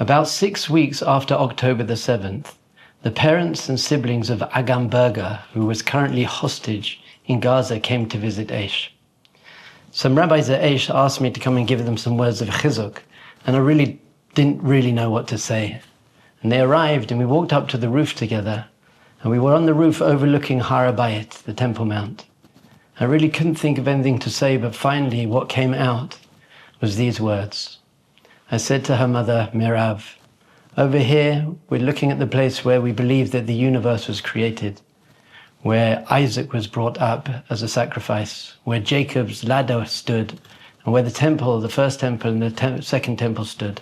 About 6 weeks after October the 7th, the parents and siblings of Agam Berger, who was currently hostage in Gaza, came to visit Aish. Some rabbis at Aish asked me to come and give them some words of chizuk, and I didn't know what to say. And they arrived, and we walked up to the roof together, and we were on the roof overlooking Har HaBayit, the Temple Mount. I really couldn't think of anything to say, but finally what came out was these words. I said to her mother, Mirav, over here we're looking at the place where we believe that the universe was created, where Isaac was brought up as a sacrifice, where Jacob's ladder stood, and where the temple, the first temple and the second temple stood.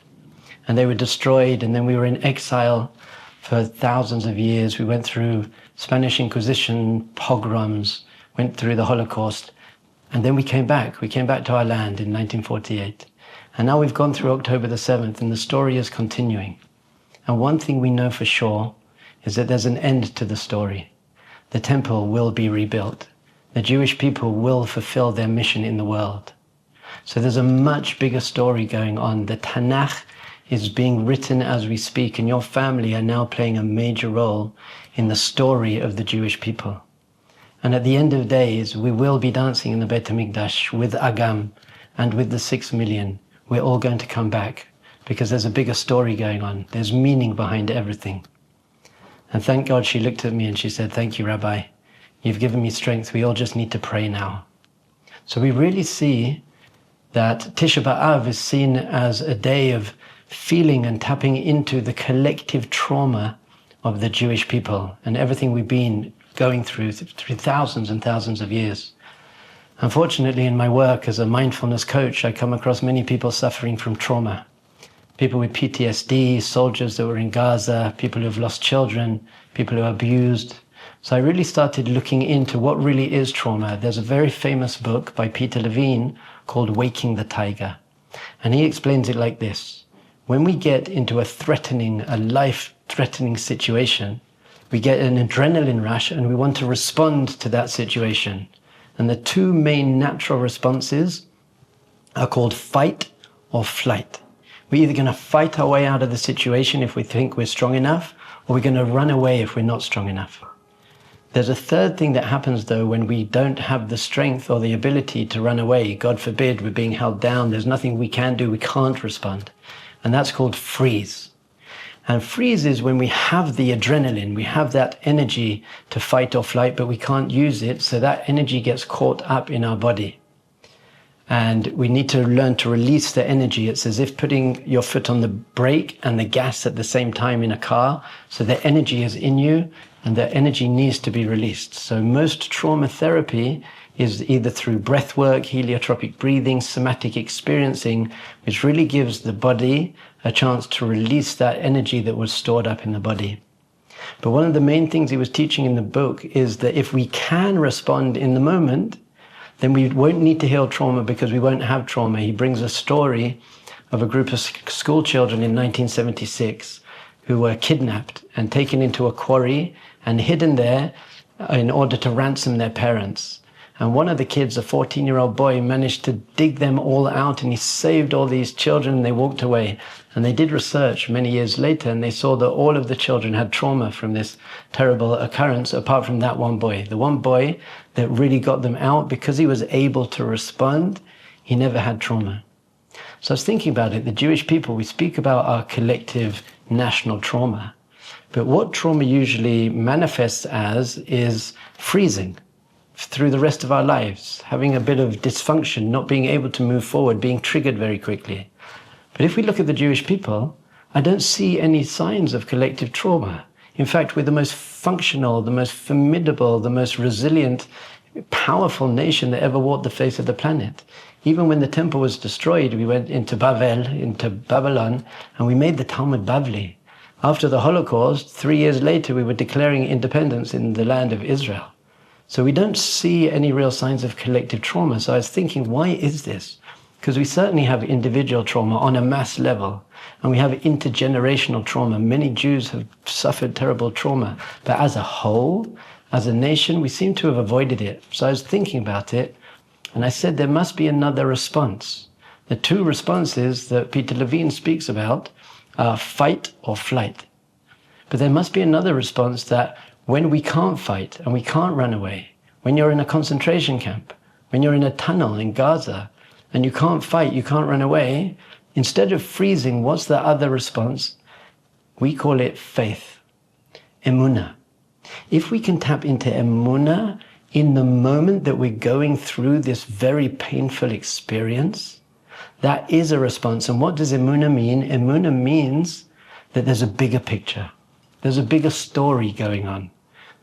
And they were destroyed, and then we were in exile for thousands of years. We went through Spanish Inquisition, pogroms, went through the Holocaust, and then we came back. We came back to our land in 1948. And now we've gone through October the 7th, and the story is continuing. And one thing we know for sure is that there's an end to the story. The temple will be rebuilt. The Jewish people will fulfill their mission in the world. So there's a much bigger story going on. The Tanakh is being written as we speak, and your family are now playing a major role in the story of the Jewish people. And at the end of days, we will be dancing in the Beit HaMikdash with Agam and with the 6 million. We're all going to come back because there's a bigger story going on. There's meaning behind everything. And thank God she looked at me and she said, thank you, Rabbi. You've given me strength. We all just need to pray now. So we really see that Tisha B'Av is seen as a day of feeling and tapping into the collective trauma of the Jewish people and everything we've been going through thousands and thousands of years. Unfortunately, in my work as a mindfulness coach, I come across many people suffering from trauma. People with PTSD, soldiers that were in Gaza, people who have lost children, people who are abused. So I really started looking into what really is trauma. There's a very famous book by Peter Levine called Waking the Tiger. And he explains it like this. When we get into a life-threatening situation, we get an adrenaline rush and we want to respond to that situation. And the two main natural responses are called fight or flight. We're either going to fight our way out of the situation if we think we're strong enough, or we're going to run away if we're not strong enough. There's a third thing that happens though when we don't have the strength or the ability to run away. God forbid, we're being held down. There's nothing we can do. We can't respond. And that's called freeze. And freeze is when we have the adrenaline, we have that energy to fight or flight, but we can't use it, so that energy gets caught up in our body. And we need to learn to release the energy. It's as if putting your foot on the brake and the gas at the same time in a car, so the energy is in you, and the energy needs to be released. So most trauma therapy is either through breath work, heliotropic breathing, somatic experiencing, which really gives the body a chance to release that energy that was stored up in the body. But one of the main things he was teaching in the book is that if we can respond in the moment, then we won't need to heal trauma because we won't have trauma. He brings a story of a group of school children in 1976 who were kidnapped and taken into a quarry and hidden there in order to ransom their parents. And one of the kids, a 14-year-old boy, managed to dig them all out, and he saved all these children, and they walked away. And they did research many years later, and they saw that all of the children had trauma from this terrible occurrence, apart from that one boy. The one boy that really got them out, because he was able to respond, he never had trauma. So I was thinking about it. The Jewish people, we speak about our collective national trauma. But what trauma usually manifests as is freezing through the rest of our lives, having a bit of dysfunction, not being able to move forward, being triggered very quickly. But if we look at the Jewish people, I don't see any signs of collective trauma. In fact, we're the most functional, the most formidable, the most resilient, powerful nation that ever walked the face of the planet. Even when the temple was destroyed, we went into Babylon, and we made the Talmud Bavli. After the Holocaust, 3 years later, we were declaring independence in the land of Israel. So we don't see any real signs of collective trauma. So I was thinking, why is this? Because we certainly have individual trauma on a mass level, and we have intergenerational trauma. Many Jews have suffered terrible trauma, but as a whole, as a nation, we seem to have avoided it. So I was thinking about it, and I said there must be another response. The two responses that Peter Levine speaks about fight or flight. But there must be another response that when we can't fight and we can't run away, when you're in a concentration camp, when you're in a tunnel in Gaza and you can't fight, you can't run away, instead of freezing, what's the other response? We call it faith, emunah. If we can tap into emunah in the moment that we're going through this very painful experience, that is a response. And what does emunah mean? Emunah means that there's a bigger picture. There's a bigger story going on.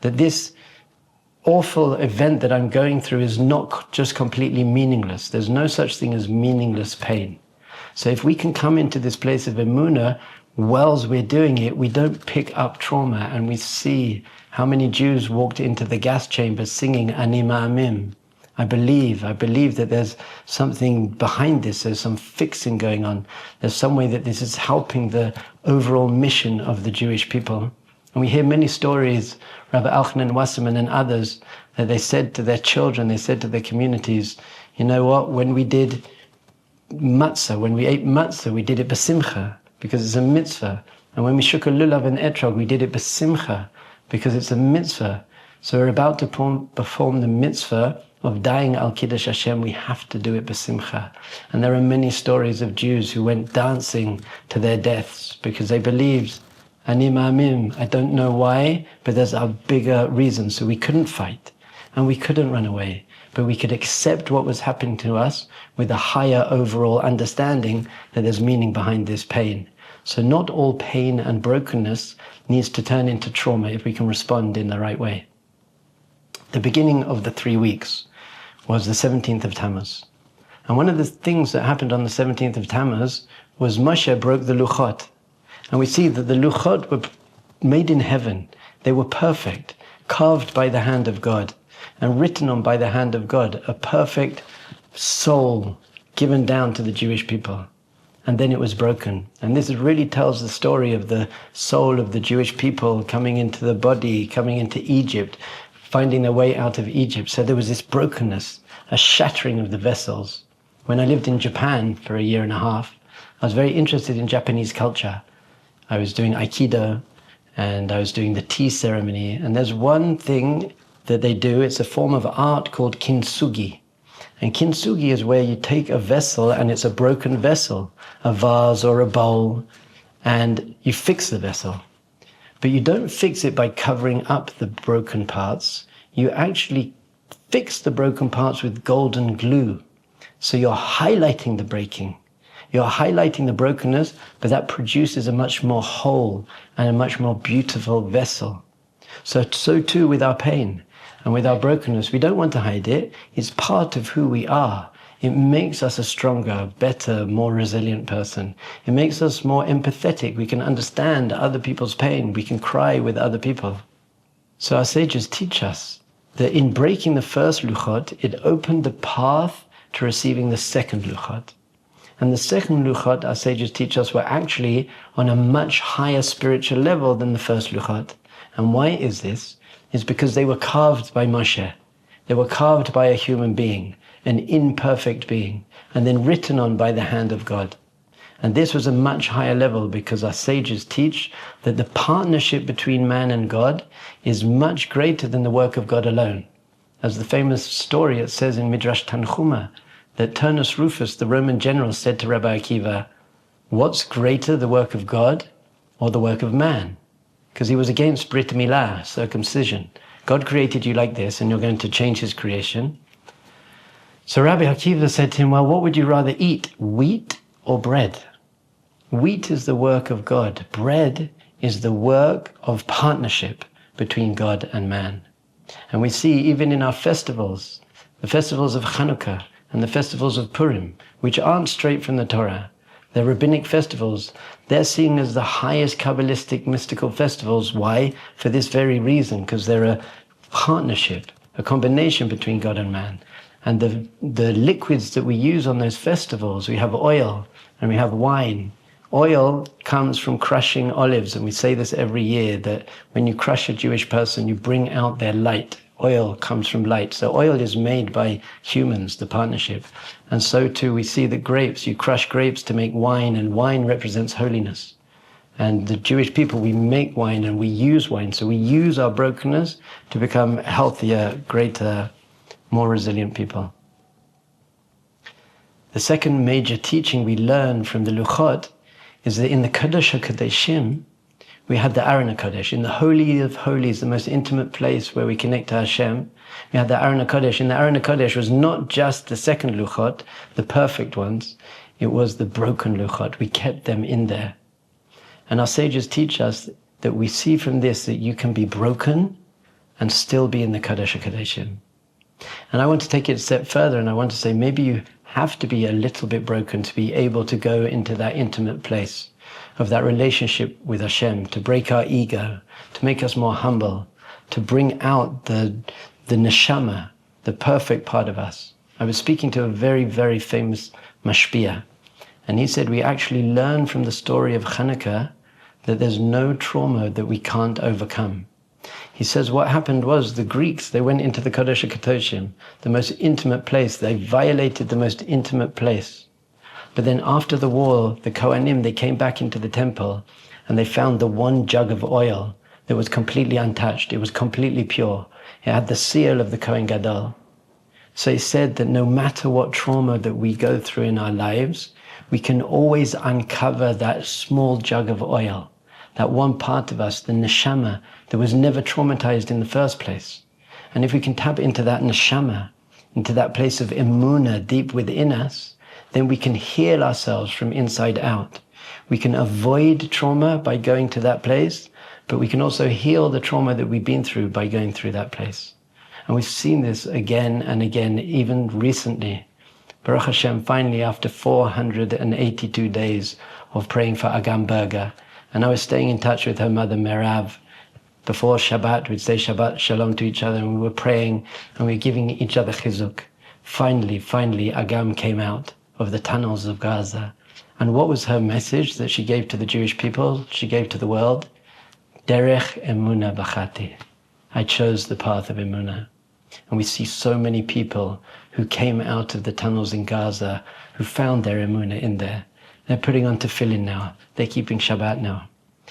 That this awful event that I'm going through is not just completely meaningless. There's no such thing as meaningless pain. So if we can come into this place of emunah, whilst we're doing it, we don't pick up trauma, and we see how many Jews walked into the gas chamber singing Ani Ma'amim. I believe that there's something behind this. There's some fixing going on. There's some way that this is helping the overall mission of the Jewish people. And we hear many stories, Rabbi Elchanan Wasserman and others, that they said to their children, they said to their communities, you know what, when we did matzah, when we ate matzah, we did it b'simcha, because it's a mitzvah. And when we shook a lulav and etrog, we did it b'simcha, because it's a mitzvah. So we're about to perform the mitzvah of dying al Kiddush Hashem, we have to do it b'simcha. And there are many stories of Jews who went dancing to their deaths because they believed, Ani Ma'amim, I don't know why, but there's a bigger reason. So we couldn't fight and we couldn't run away, but we could accept what was happening to us with a higher overall understanding that there's meaning behind this pain. So not all pain and brokenness needs to turn into trauma if we can respond in the right way. The beginning of the 3 weeks was the 17th of Tammuz. And one of the things that happened on the 17th of Tammuz was Moshe broke the luchot. And we see that the luchot were made in heaven. They were perfect, carved by the hand of God, and written on by the hand of God, a perfect soul given down to the Jewish people. And then it was broken. And this really tells the story of the soul of the Jewish people coming into the body, coming into Egypt, finding their way out of Egypt. So there was this brokenness, a shattering of the vessels. When I lived in Japan for a year and a half, I was very interested in Japanese culture. I was doing Aikido and I was doing the tea ceremony. And there's one thing that they do, it's a form of art called kintsugi. And kintsugi is where you take a vessel and it's a broken vessel, a vase or a bowl, and you fix the vessel. But you don't fix it by covering up the broken parts. You actually fix the broken parts with golden glue. So you're highlighting the breaking. You're highlighting the brokenness, but that produces a much more whole and a much more beautiful vessel. So too with our pain and with our brokenness. We don't want to hide it. It's part of who we are. It makes us a stronger, better, more resilient person. It makes us more empathetic. We can understand other people's pain. We can cry with other people. So our sages teach us that in breaking the first luchot, it opened the path to receiving the second luchot. And the second luchot, our sages teach us, were actually on a much higher spiritual level than the first luchot. And why is this? It's because they were carved by Moshe. They were carved by a human being, an imperfect being, and then written on by the hand of God. And this was a much higher level because our sages teach that the partnership between man and God is much greater than the work of God alone. As the famous story it says in Midrash Tanchuma, that Turnus Rufus, the Roman general, said to Rabbi Akiva, what's greater, the work of God or the work of man? Because he was against Brit Milah, circumcision. God created you like this and you're going to change his creation. So Rabbi Akiva said to him, well, what would you rather eat, wheat or bread? Wheat is the work of God. Bread is the work of partnership between God and man. And we see even in our festivals, the festivals of Chanukah and the festivals of Purim, which aren't straight from the Torah, they're rabbinic festivals. They're seen as the highest Kabbalistic mystical festivals. Why? For this very reason, because they're a partnership, a combination between God and man. And the liquids that we use on those festivals, we have oil and we have wine. Oil comes from crushing olives, and we say this every year, that when you crush a Jewish person, you bring out their light. Oil comes from light. So oil is made by humans, the partnership. And so too we see that grapes, you crush grapes to make wine, and wine represents holiness. And the Jewish people, we make wine and we use wine. So we use our brokenness to become healthier, greater, more resilient people. The second major teaching we learn from the Luchot is that in the Kodesh HaKodeshim, we had the Aron HaKodesh. In the Holy of Holies, the most intimate place where we connect to Hashem, we had the Aron HaKodesh. And the Aron HaKodesh was not just the second Luchot, the perfect ones. It was the broken Luchot. We kept them in there. And our sages teach us that we see from this that you can be broken and still be in the Kodesh HaKodeshim. And I want to take it a step further, and I want to say maybe you have to be a little bit broken to be able to go into that intimate place of that relationship with Hashem, to break our ego, to make us more humble, to bring out the neshama, the perfect part of us. I was speaking to a very, very famous mashpia, and he said we actually learn from the story of Hanukkah that there's no trauma that we can't overcome. He says what happened was the Greeks, they went into the Kodesh HaKadoshim, the most intimate place. They violated the most intimate place. But then after the war, the Kohanim, they came back into the temple and they found the one jug of oil that was completely untouched. It was completely pure. It had the seal of the Kohen Gadol. So he said that no matter what trauma that we go through in our lives, we can always uncover that small jug of oil, that one part of us, the neshama, that was never traumatized in the first place. And if we can tap into that neshama, into that place of emunah deep within us, then we can heal ourselves from inside out. We can avoid trauma by going to that place, but we can also heal the trauma that we've been through by going through that place. And we've seen this again and again, even recently. Baruch Hashem, finally, after 482 days of praying for Agam Berger, and I was staying in touch with her mother, Merav. Before Shabbat, we'd say Shabbat Shalom to each other, and we were praying, and we were giving each other chizuk. Finally, Agam came out of the tunnels of Gaza. And what was her message that she gave to the Jewish people, she gave to the world? Derech Emunah Bachati. I chose the path of Emunah. And we see so many people who came out of the tunnels in Gaza, who found their Emunah in there. They're putting on tefillin now. They're keeping Shabbat now.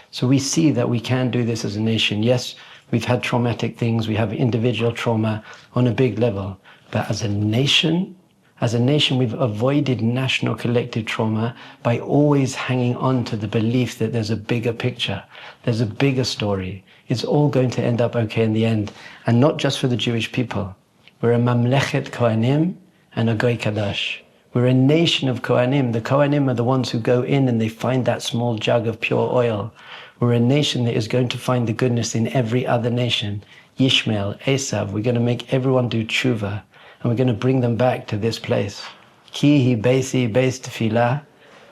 So we see that we can do this as a nation. Yes, we've had traumatic things. We have individual trauma on a big level. But as a nation, we've avoided national collective trauma by always hanging on to the belief that there's a bigger picture. There's a bigger story. It's all going to end up okay in the end. And not just for the Jewish people. We're a mamlechet Kohanim and a Goy Kadash. We're a nation of Kohanim. The Kohanim are the ones who go in and they find that small jug of pure oil. We're a nation that is going to find the goodness in every other nation. Yishmael, Esav, we're going to make everyone do tshuva. And we're going to bring them back to this place. Ki hi beisi beis tefillah,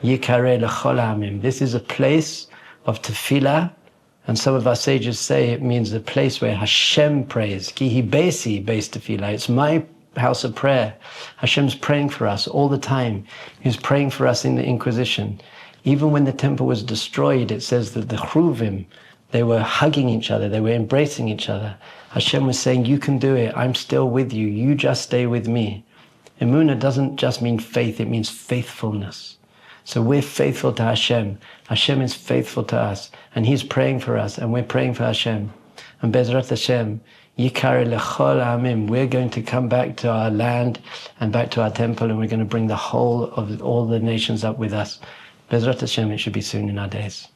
yikare l'chol ha'amim. This is a place of tefillah, and some of our sages say it means a place where Hashem prays. Ki hi beisi beis tefillah. It's my house of prayer. Hashem's praying for us all the time. He was praying for us in the Inquisition. Even when the temple was destroyed, it says that the Chruvim, they were hugging each other, they were embracing each other. Hashem was saying, you can do it, I'm still with you, you just stay with me. Emunah doesn't just mean faith, it means faithfulness. So we're faithful to Hashem. Hashem is faithful to us, and He's praying for us, and we're praying for Hashem. And Bezrat Hashem, Yikare lechol ha'amim, we're going to come back to our land and back to our temple, and we're going to bring the whole of all the nations up with us. Bezrat Hashem, it should be soon in our days.